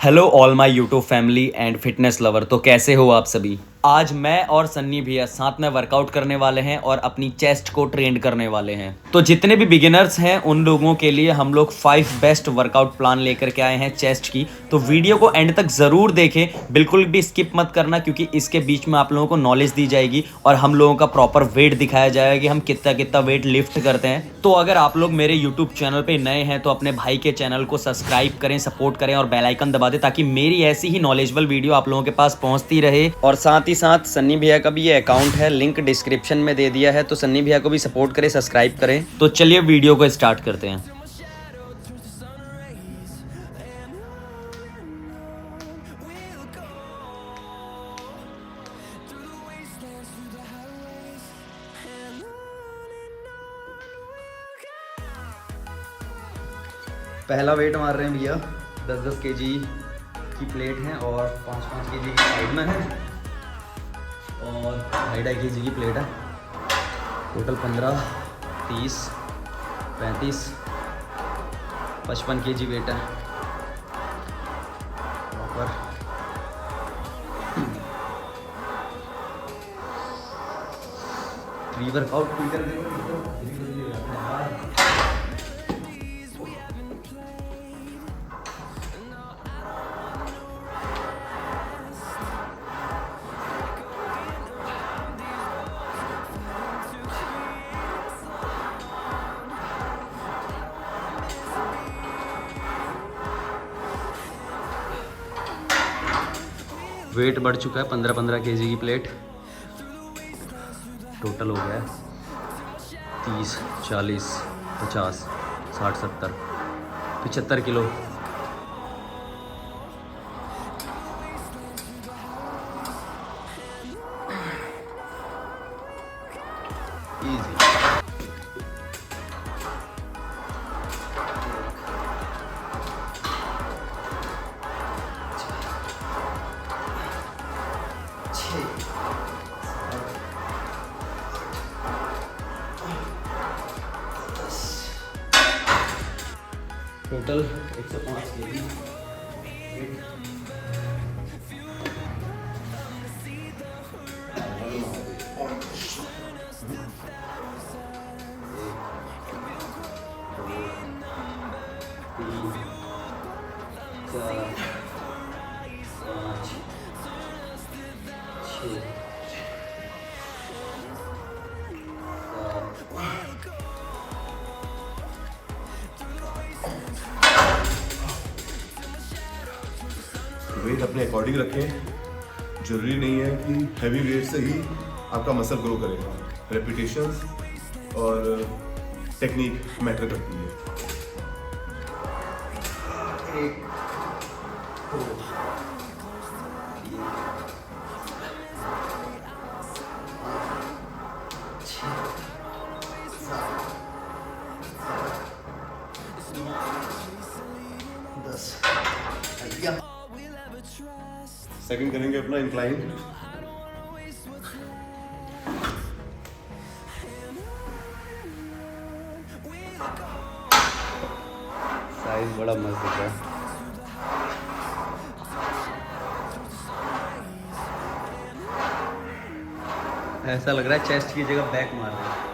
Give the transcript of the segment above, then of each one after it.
Hello all my YouTube family and fitness lover. तो कैसे हो आप सभी। आज मैं और सन्नी भैया साथ में वर्कआउट करने वाले हैं और अपनी चेस्ट को ट्रेन करने वाले हैं। तो जितने भी बिगिनर्स हैं उन लोगों के लिए हम लोग 5 बेस्ट वर्कआउट प्लान लेकर के आए हैं चेस्ट की। तो वीडियो को एंड तक ज़रूर देखें, बिल्कुल भी स्किप मत करना, क्योंकि इसके बीच में आप लोगों को नॉलेज दी जाएगी और हम लोगों का प्रॉपर वेट दिखाया जाएगा कि हम कितना कितना वेट लिफ्ट करते हैं। तो अगर आप लोग मेरे यूट्यूब चैनल पर नए हैं तो अपने भाई के चैनल को सब्सक्राइब करें, सपोर्ट करें और बेल आइकन दबा दें, ताकि मेरी ऐसी ही नॉलेजेबल वीडियो आप लोगों के पास पहुंचती रहे। और साथ ही साथ सन्नी भैया का भी ये अकाउंट है, लिंक डिस्क्रिप्शन में दे दिया है, तो सन्नी भैया को भी सपोर्ट करें, सब्सक्राइब करें। तो चलिए वीडियो को स्टार्ट करते हैं। पहला वेट मार रहे हैं भैया, 10-10 केजी की प्लेट है और 5-5 केजी की साइड में है और 2.5 केजी की प्लेट है। टोटल 15, 30, 35, 55 केजी वेट है प्रॉपर। प्री वर्कआउट कोई कर देगा। वेट बढ़ चुका है, 15-15 केजी की प्लेट। टोटल हो गया है 30, 40, 50, 60, 70, 75 kilo. Easy. Total 105 KG. Weight अपने अकॉर्डिंग रखें। जरूरी नहीं है कि हैवी वेट से ही आपका मसल ग्रो करेगा। रेपिटेशंस और टेक्निक मैटर करती है। एक, दो, सेकंड करेंगे अपना इंक्लाइन। साइज बड़ा मस्त दिख रहा है। ऐसा लग रहा है चेस्ट की जगह बैक मार रहा है।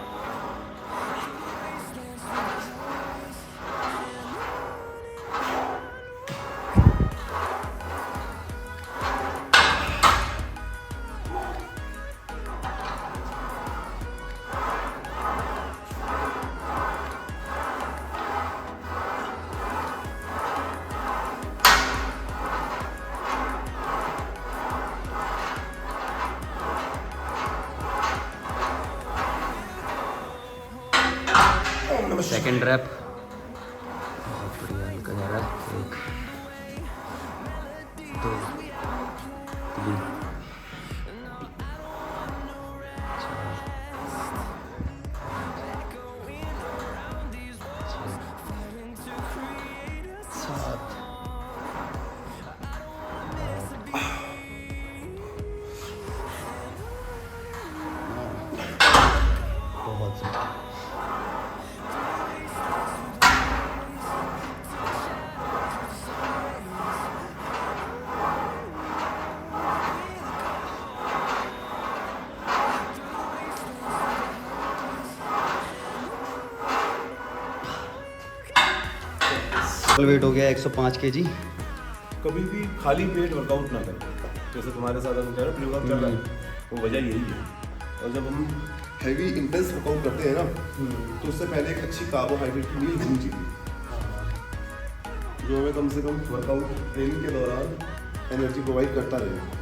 सेकंड रैप बहुत बढ़िया, हल्का जा रहा है। 1, 2, 3, 4, 5, 6, 7, बहुत वेट हो गया 105 kg। कभी भी खाली पेट वर्कआउट ना करें। जैसे तुम्हारे साथ अभी प्री वर्कआउट चल रहा है, वो वजह यही है। और जब हम हैवी इंटेंस वर्कआउट करते हैं ना, तो उससे पहले एक अच्छी कार्बोहाइड्रेट की मील होनी चाहिए, जो हमें कम से कम वर्कआउट ट्रेनिंग के दौरान एनर्जी प्रोवाइड करता रहे।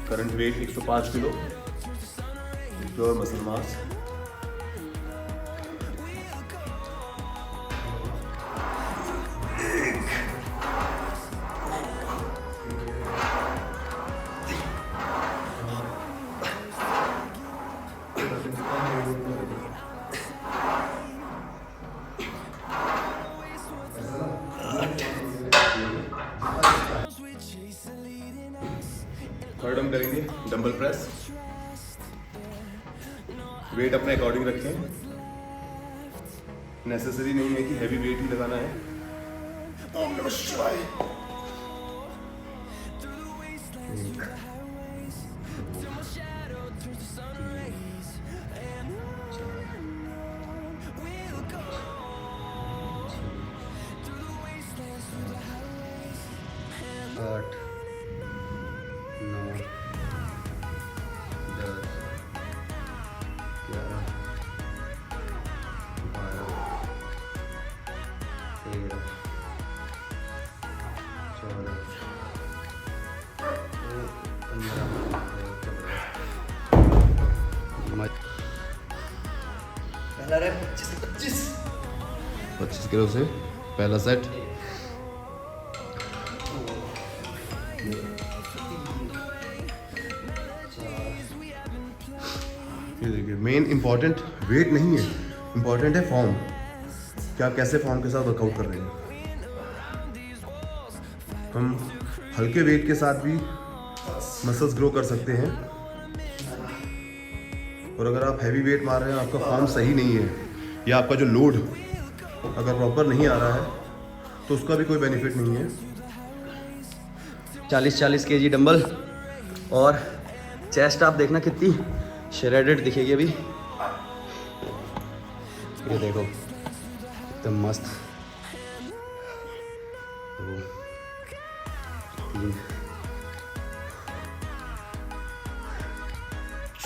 Current weight 105 kilo, pure muscle mass. Third हम करेंगे डंबल प्रेस। वेट अपने अकॉर्डिंग रखें, नेसेसरी नहीं है कि हैवी वेट ही लगाना है। ओम नमः शिवाय। आठ, 9, 10, 11, 12, 13, 14, 15, पहला रैप 25 किलो से पहला सेट। ये देखिए, मेन इंपॉर्टेंट वेट नहीं है, इंपॉर्टेंट है फॉर्म, कि आप कैसे फॉर्म के साथ वर्कआउट कर रहे हैं। हम हल्के वेट के साथ भी मसल्स ग्रो कर सकते हैं, और अगर आप हैवी वेट मार रहे हैं, आपका फॉर्म सही नहीं है, या आपका जो लोड अगर प्रॉपर नहीं आ रहा है, तो उसका भी कोई बेनिफिट नहीं है। 40 kg डंबल, और चेस्ट आप देखना कितनी श्रेडेड दिखेगी अभी। ये देखो एकदम मस्त। 2, 3।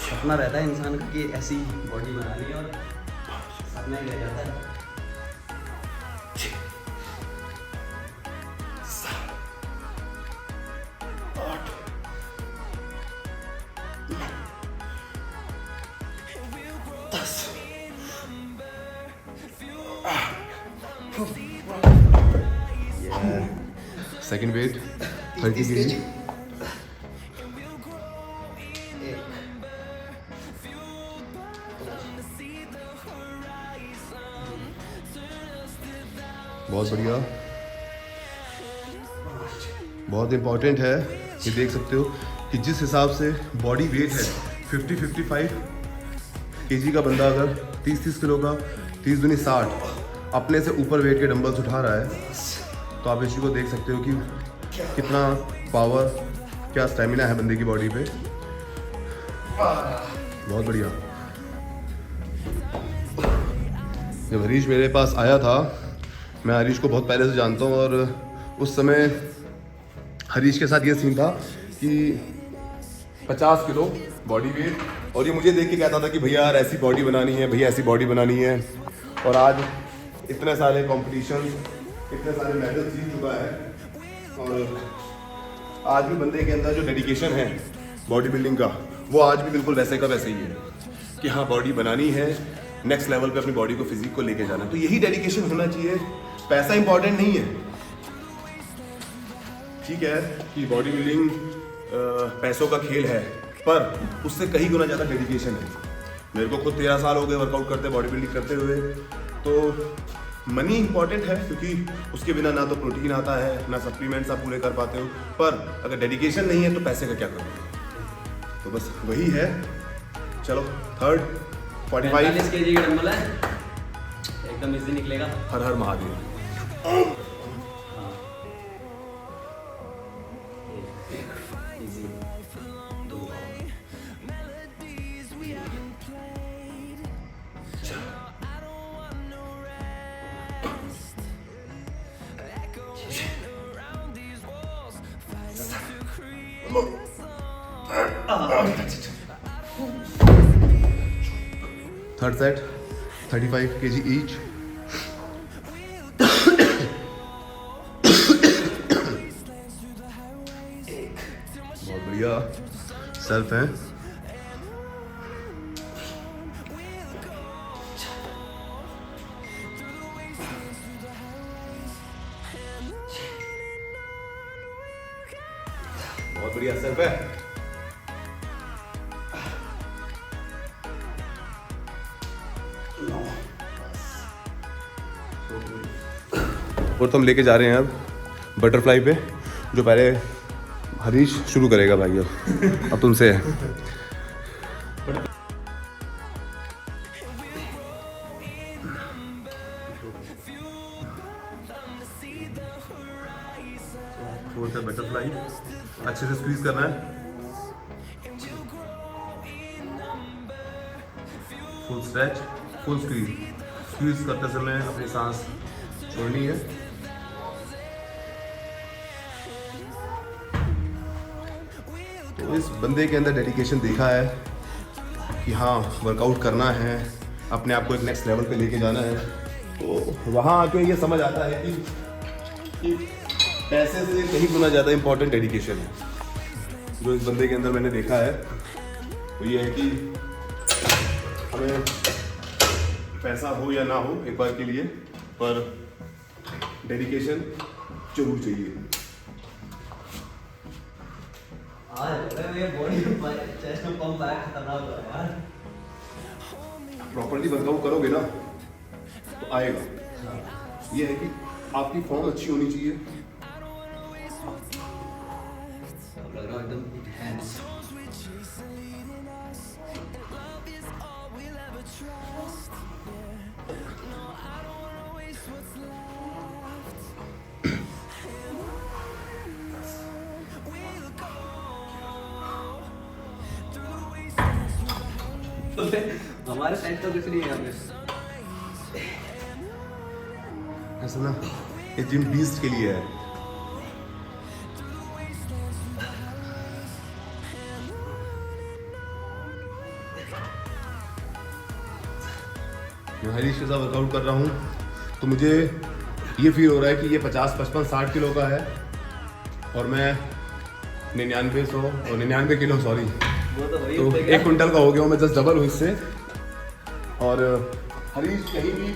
सपना रहता है इंसान का कि ऐसी बॉडी बना ली, और सपना ही रह जाता है। Second weight 30 kg। बहुत बढ़िया, बहुत इम्पोर्टेंट है। ये देख सकते हो कि जिस हिसाब से बॉडी वेट है 50-55 kg का बंदा अगर 30 किलो का 30 दूनी 60 अपने से ऊपर वेट के डंबल्स उठा रहा है, तो आप इसी को देख सकते हो कि कितना पावर, क्या स्टेमिना है बंदे की बॉडी पे। बहुत बढ़िया। जब हरीश मेरे पास आया था, मैं हरीश को बहुत पहले से जानता हूँ, और उस समय हरीश के साथ ये सीन था कि 50 किलो बॉडी वेट, और ये मुझे देख के कहता था कि भैया यार ऐसी बॉडी बनानी है, भैया ऐसी बॉडी बनानी है। और आज इतने सारे कॉम्पिटिशन, इतने सारे मेडल जीत चुका है, और आज भी बंदे के अंदर जो डेडिकेशन है बॉडी बिल्डिंग का, वो आज भी बिल्कुल वैसे का वैसे ही है कि हाँ बॉडी बनानी है, नेक्स्ट लेवल पे अपनी बॉडी को, फिजिक को लेके जाना है। तो यही डेडिकेशन होना चाहिए। पैसा इंपॉर्टेंट नहीं है, ठीक है कि बॉडी बिल्डिंग पैसों का खेल है, पर उससे कहीं गुना ज़्यादा डेडिकेशन है। मेरे को खुद 13 साल हो गए वर्कआउट करते, बॉडी बिल्डिंग करते हुए, तो मनी इंपॉर्टेंट है क्योंकि उसके बिना ना तो प्रोटीन आता है ना सप्लीमेंट्स आप पूरे कर पाते हो, पर अगर डेडिकेशन नहीं है तो पैसे का क्या करोगे। तो बस वही है। चलो थर्ड 45 kg का डंबल है, एकदम इजी निकलेगा। Har Har Mahadev. Third set 35 kg each. बहुत बढ़िया सेल्फ है। बहुत बढ़िया सेल्फ है। और तो हम लेके जा रहे हैं अब बटरफ्लाई पे, जो पहले हरीश शुरू करेगा भाई। अब तुमसे है। बटरफ्लाई अच्छे से स्क्वीज करना है, full stretch, full squeeze. Squeeze करते समय अपनी सांस छोड़नी है। तो इस बंदे के अंदर डेडिकेशन देखा है कि हाँ वर्कआउट करना है, अपने आप को एक नेक्स्ट लेवल पे लेके जाना है। तो वहाँ आके ये समझ आता है कि पैसे से कहीं गुना ज़्यादा इम्पोर्टेंट डेडिकेशन है। जो इस बंदे के अंदर मैंने देखा है वो ये है कि हमें पैसा हो या ना हो एक बार के लिए, पर डेडिकेशन जरूर चाहिए। प्रॉपर्ली वर्कआउट करोगे ना तो आएगा। ये है कि आपकी फॉर्म अच्छी होनी चाहिए। हमारे साइड तो कुछ नहीं है हमें। ऐसा ना ये जिम बीस्ट के लिए है। मैं हरीश के साथ वर्कआउट कर रहा हूँ तो मुझे ये फील हो रहा है कि ये 50, 55, 60 किलो का है और मैं 99 और 99 किलो, सॉरी, तो 1 क्विंटल का हो गया हूँ। मैं जस्ट डबल हूँ इससे। और हरीश कहीं भी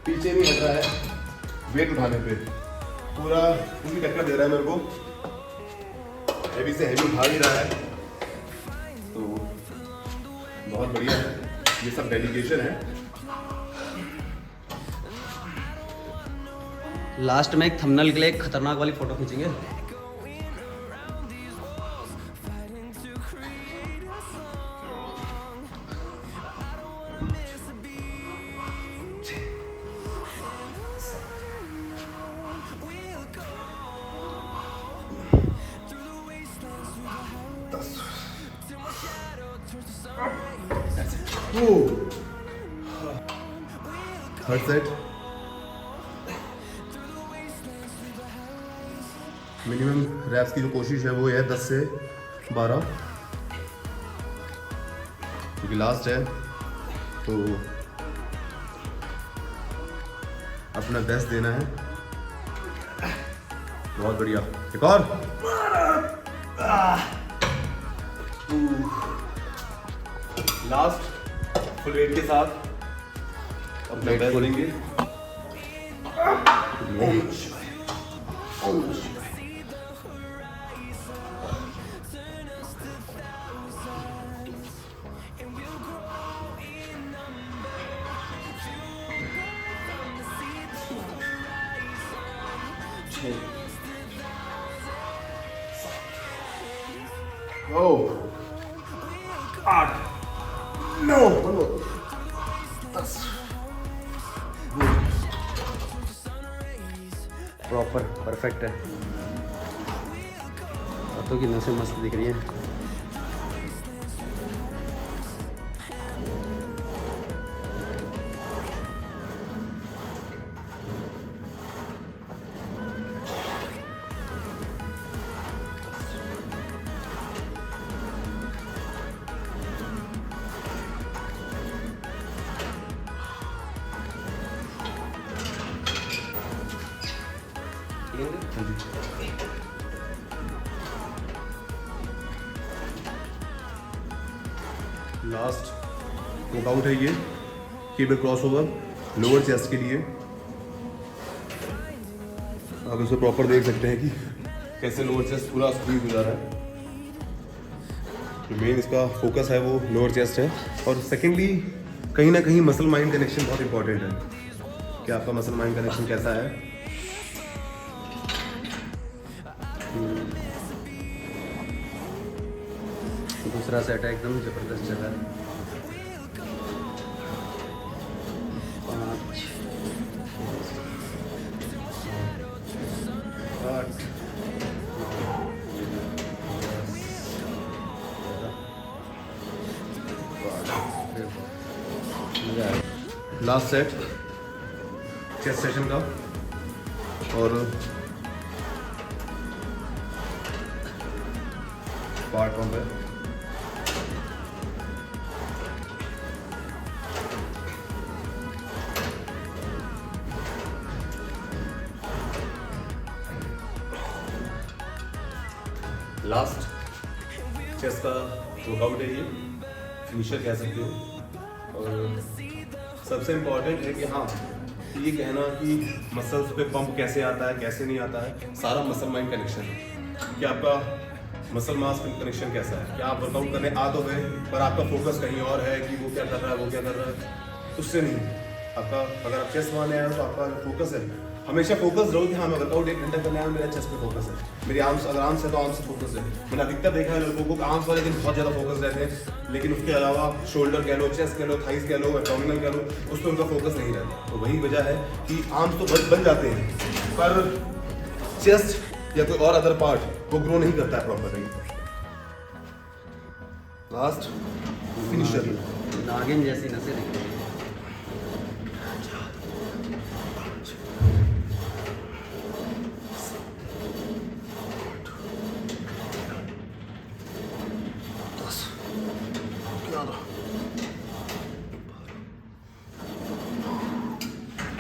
पीछे नहीं हट रहा है वेट उठाने पे, पूरी टक्कर दे रहा है मेरे को, हैवी से हैवी उठा ही रहा है। तो बहुत बढ़िया है, ये सब डेडिकेशन है। लास्ट में एक थंबनेल के लिए एक खतरनाक वाली फोटो खींचेंगे। थर्ड सेट मिनिमम रैप्स की जो कोशिश है वो है 10 से 12, क्योंकि लास्ट है तो अपना बेस्ट देना है। बहुत बढ़िया, एक और। लास्ट फुल वेट के साथ अपना बेस्ट देंगे। ओ 8 9 10 प्रॉपर परफेक्ट है। हाथों की नसें मस्त दिख रही हैं। लास्ट वर्कआउट है ये केबल क्रॉसओवर लोअर चेस्ट के लिए। आप इसे प्रॉपर देख सकते हैं कि कैसे लोअर चेस्ट पूरा स्क्वीज हो जा रहा है। मेन इसका फोकस है वो लोअर चेस्ट है। और सेकेंडली कहीं ना कहीं मसल माइंड कनेक्शन बहुत इंपॉर्टेंट है कि आपका मसल माइंड कनेक्शन कैसा है। दूसरा सेट है एकदम जबरदस्त चल रहा है। 5 8 लास्ट सेट चेस्ट सेशन का और पार्ट पंप है। लास्ट चेस्ट का वर्कआउट है ये, फिनिशर कह सकते हो। और सबसे इम्पॉर्टेंट है कि हाँ ये कहना कि मसल्स पे पंप कैसे आता है कैसे नहीं आता है, सारा मसल माइंड कनेक्शन है कि आपका मसल मास कनेक्शन कैसा है। क्या आप वर्कआउट करने आ तो गए पर आपका फोकस कहीं और है कि वो क्या कर रहा है वो क्या कर रहा है, उससे नहीं। आपका अगर आप चेस्ट मारने आए तो आपका फोकस है हमेशा फोकस रहो कि हाँ मैं वर्कआउट 1 घंटा करने आया, मेरा चेस्ट पे फोकस है, मेरी आर्म्स अगर आर्म्स है तो आर्म्स फोकस है। मैंने अधिकतर देखा है लोगों को आर्म्स वाले दिन बहुत ज़्यादा फोकस रहते हैं, लेकिन उसके अलावा शोल्डर कह लो, चेस्ट कह लो, थाइस कह लो, एब्डोमिनल कह लो, उस पर उनका फोकस नहीं रहता। तो वही वजह है कि आर्म्स तो बन जाते हैं पर चेस्ट या कोई और अदर पार्ट वो ग्रो नहीं करता है प्रॉपरली। लास्ट फिनिशर नागिन जैसी नसें दिख रही हैं।